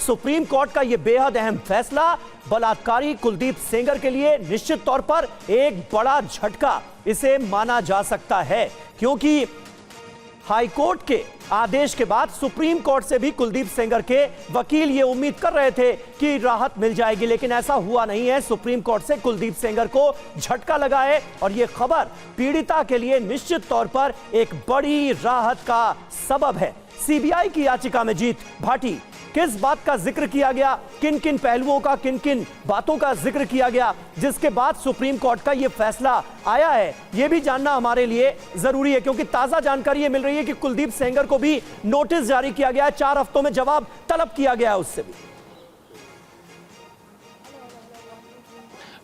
Supreme court का यह बेहद अहम फैसला बलात्कारी कुलदीप सेंगर के लिए निश्चित तौर पर एक बड़ा झटका इसे माना जा सकता है, क्योंकि हाईकोर्ट के आदेश के बाद सुप्रीम कोर्ट से भी कुलदीप सेंगर के वकील ये उम्मीद कर रहे थे कि राहत मिल जाएगी, लेकिन ऐसा हुआ नहीं है। सुप्रीम कोर्ट से कुलदीप सेंगर को झटका लगा है और यह खबर पीड़िता के लिए निश्चित तौर पर एक बड़ी राहत का सबब है। सीबीआई की याचिका में जीत भाटी, किस बात का जिक्र किया गया, किन किन पहलुओं का, किन किन बातों का जिक्र किया गया, जिसके बाद सुप्रीम कोर्ट का यह फैसला आया है, यह भी जानना हमारे लिए जरूरी है, क्योंकि ताजा जानकारी यह मिल रही है कि कुलदीप सेंगर को भी नोटिस जारी किया गया है, 4 हफ्तों में जवाब तलब किया गया है उससे भी।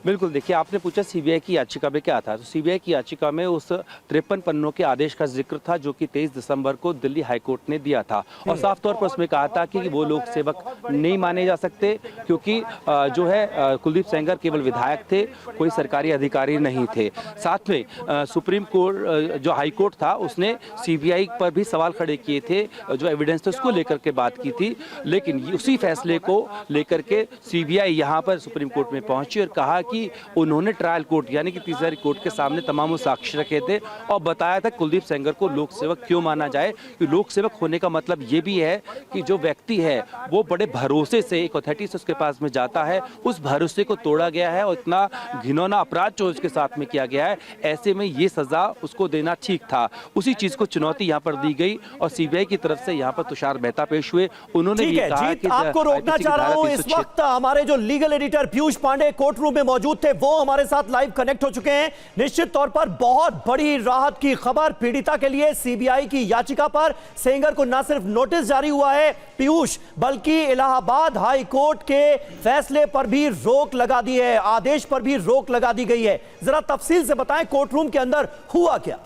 बिल्कुल, देखिए आपने पूछा सीबीआई की याचिका में क्या था, तो सीबीआई की याचिका में उस 53 पन्नों के आदेश का जिक्र था जो कि 23 दिसंबर को दिल्ली हाईकोर्ट ने दिया था और साफ तौर पर उसमें कहा था कि वो लोक सेवक नहीं माने जा सकते क्योंकि जो है कुलदीप सेंगर केवल विधायक थे, कोई सरकारी अधिकारी नहीं थे। साथ में सुप्रीम कोर्ट जो हाईकोर्ट था उसने सीबीआई पर भी सवाल खड़े किए थे, जो एविडेंस थे उसको लेकर के बात की थी, लेकिन उसी फैसले को लेकर के सीबीआई यहाँ पर सुप्रीम कोर्ट में पहुंची और कहा कि उन्होंने ट्रायल कोर्ट यानी कि तीसरी कोर्ट के सामने तमाम साक्ष्य रखे थे और बताया था कुलदीप सेंगर को लोक सेवक क्यों माना जाए, कि लोक सेवक होने का मतलब ये भी है कि जो व्यक्ति है वो बड़े भरोसे से एक अथॉरिटी से उसके पास में जाता है, उस भरोसे को तोड़ा गया है और इतना घिनौना अपराध जो उसके साथ में किया गया है, ऐसे में ये सजा उसको देना ठीक था। उसी चीज को चुनौती यहाँ पर दी गई और सीबीआई की तरफ से यहाँ पर तुषार मेहता पेश हुए। उन्होंने ये कहा कि आपको रोकना चाह रहा हूं, इस वक्त हमारे जो legal editor Piyush Pandey court room में मौजूद थे वो हमारे साथ लाइव कनेक्ट हो चुके हैं। निश्चित तौर पर बहुत बड़ी राहत की खबर पीड़िता के लिए, सीबीआई की याचिका पर सेंगर को न सिर्फ नोटिस जारी हुआ है पीयूष, बल्कि इलाहाबाद हाई कोर्ट के फैसले पर भी रोक लगा दी है, आदेश पर भी रोक लगा दी गई है। जरा तफसील से बताएं कोर्ट रूम के अंदर हुआ क्या।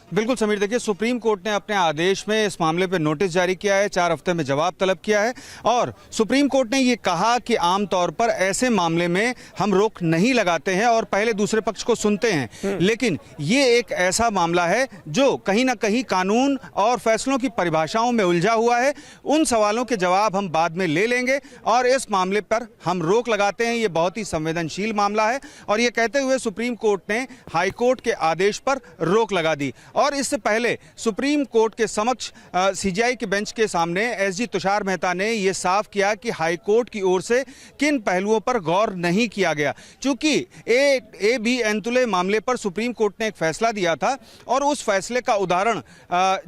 बिल्कुल समीर, देखिए सुप्रीम कोर्ट ने अपने आदेश में इस मामले पर नोटिस जारी किया है, 4 हफ्ते में जवाब तलब किया है और सुप्रीम कोर्ट ने ये कहा कि आमतौर पर ऐसे मामले में हम रोक नहीं लगाते हैं और पहले दूसरे पक्ष को सुनते हैं, लेकिन ये एक ऐसा मामला है जो कहीं ना कहीं कानून और फैसलों की परिभाषाओं में उलझा हुआ है। उन सवालों के जवाब हम बाद में ले लेंगे और इस मामले पर हम रोक लगाते हैं। ये बहुत ही संवेदनशील मामला है और ये कहते हुए सुप्रीम कोर्ट ने हाईकोर्ट के आदेश पर रोक लगा दी। और इससे पहले सुप्रीम कोर्ट के समक्ष सीजीआई के बेंच के सामने एसजी तुषार मेहता ने यह साफ किया कि हाईकोर्ट की ओर से किन पहलुओं पर गौर नहीं किया गया। चूंकि ए बी एंतुले मामले पर सुप्रीम कोर्ट ने एक फैसला दिया था और उस फैसले का उदाहरण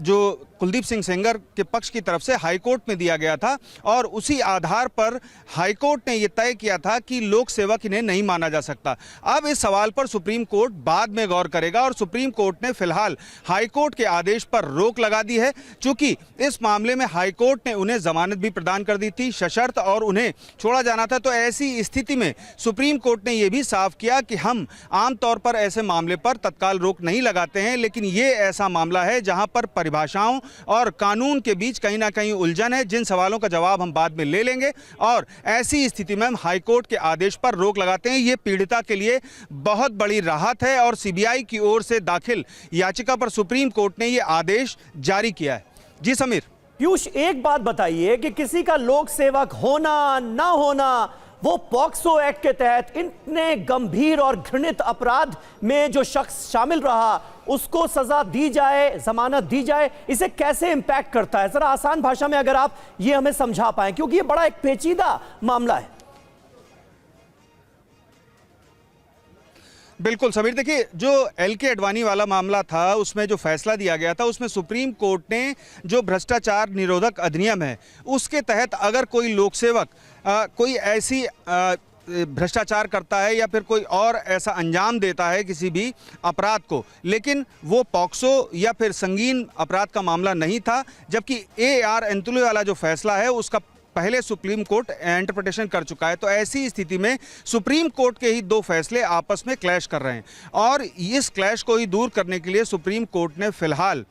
जो कुलदीप सिंह सेंगर के पक्ष की तरफ से हाईकोर्ट में दिया गया था और उसी आधार पर हाईकोर्ट ने यह तय किया था कि लोक सेवक इन्हें नहीं माना जा सकता। अब इस सवाल पर सुप्रीम कोर्ट बाद में गौर करेगा और सुप्रीम कोर्ट ने फिलहाल हाईकोर्ट के आदेश पर रोक लगा दी है। चूंकि इस मामले में हाईकोर्ट ने उन्हें जमानत भी प्रदान कर दी थी सशर्त और उन्हें छोड़ा जाना था, तो ऐसी स्थिति में सुप्रीम कोर्ट ने यह भी साफ किया कि हम आमतौर पर ऐसे मामले पर तत्काल रोक नहीं लगाते हैं, लेकिन ये ऐसा मामला है जहां पर परिभाषाओं और कानून के बीच कहीं ना कहीं उलझन है, जिन सवालों का जवाब हम बाद में ले लेंगे और ऐसी स्थिति में हम हाईकोर्ट के आदेश पर रोक लगाते हैं। ये पीड़िता के लिए बहुत बड़ी राहत है और सीबीआई की ओर से दाखिल याचिका पर सुप्रीम कोर्ट ने यह आदेश जारी किया है। जी समीर। पीयूष, एक बात बताइए कि किसी का लोक सेवक होना ना होना वो पॉक्सो एक्ट के तहत इतने गंभीर और घृणित अपराध में जो शख्स शामिल रहा उसको सजा दी जाए, जमानत दी जाए, इसे कैसे इंपैक्ट करता है? जरा आसान भाषा में अगर आप ये हमें समझा पाएं, क्योंकि ये बड़ा एक पेचीदा मामला है। बिल्कुल समीर, देखिए जो एलके अडवाणी वाला मामला था उसमें जो फैसला दिया गया था उसमें सुप्रीम कोर्ट ने जो भ्रष्टाचार निरोधक अधिनियम है उसके तहत अगर कोई लोक सेवक कोई ऐसी भ्रष्टाचार करता है या फिर कोई और ऐसा अंजाम देता है किसी भी अपराध को, लेकिन वो पॉक्सो या फिर संगीन अपराध का मामला नहीं था, जबकि AR एंतुले वाला जो फैसला है उसका पहले सुप्रीम कोर्ट इंटरप्रिटेशन कर चुका है। तो ऐसी स्थिति में सुप्रीम कोर्ट के ही 2 फैसले आपस में क्लैश कर रहे हैं और इस क्लैश को ही दूर करने के लिए सुप्रीम कोर्ट ने फिलहाल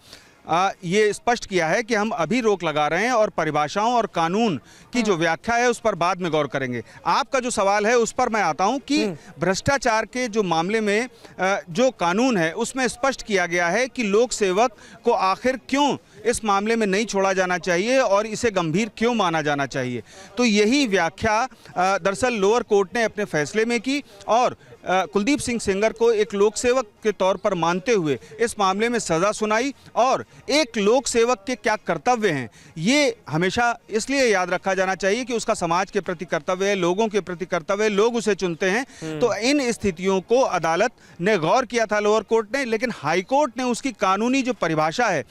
ये स्पष्ट किया है कि हम अभी रोक लगा रहे हैं और परिभाषाओं और कानून की जो व्याख्या है उस पर बाद में गौर करेंगे। आपका जो सवाल है उस पर मैं आता हूं कि भ्रष्टाचार के जो मामले में जो कानून है उसमें स्पष्ट किया गया है कि लोक सेवक को आखिर क्यों इस मामले में नहीं छोड़ा जाना चाहिए और इसे गंभीर क्यों माना जाना चाहिए। तो यही व्याख्या दरअसल लोअर कोर्ट ने अपने फैसले में की और कुलदीप सिंह सेंगर को एक लोक सेवक के तौर पर मानते हुए इस मामले में सज़ा सुनाई। और एक लोक सेवक के क्या कर्तव्य हैं ये हमेशा इसलिए याद रखा जाना चाहिए कि उसका समाज के प्रति कर्तव्य है, लोगों के प्रति कर्तव्य है, लोग उसे चुनते हैं। तो इन स्थितियों को अदालत ने गौर किया था लोअर कोर्ट ने, लेकिन हाई कोर्ट ने उसकी कानूनी जो परिभाषा है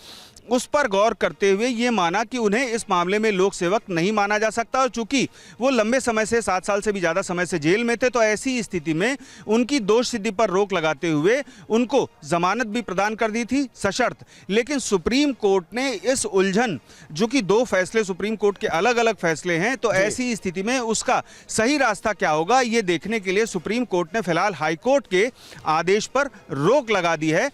उस पर गौर करते हुए ये माना कि उन्हें इस मामले में लोक सेवक नहीं माना जा सकता। और चूंकि वो लंबे समय से 7 साल से भी ज़्यादा समय से जेल में थे, तो ऐसी स्थिति में उनकी दोष सिद्धि पर रोक लगाते हुए उनको जमानत भी प्रदान कर दी थी सशर्त। लेकिन सुप्रीम कोर्ट ने इस उलझन, जो कि 2 फैसले सुप्रीम कोर्ट के अलग अलग फैसले हैं, तो ऐसी स्थिति में उसका सही रास्ता क्या होगा ये देखने के लिए सुप्रीम कोर्ट ने फिलहाल हाई कोर्ट के आदेश पर रोक लगा दी है।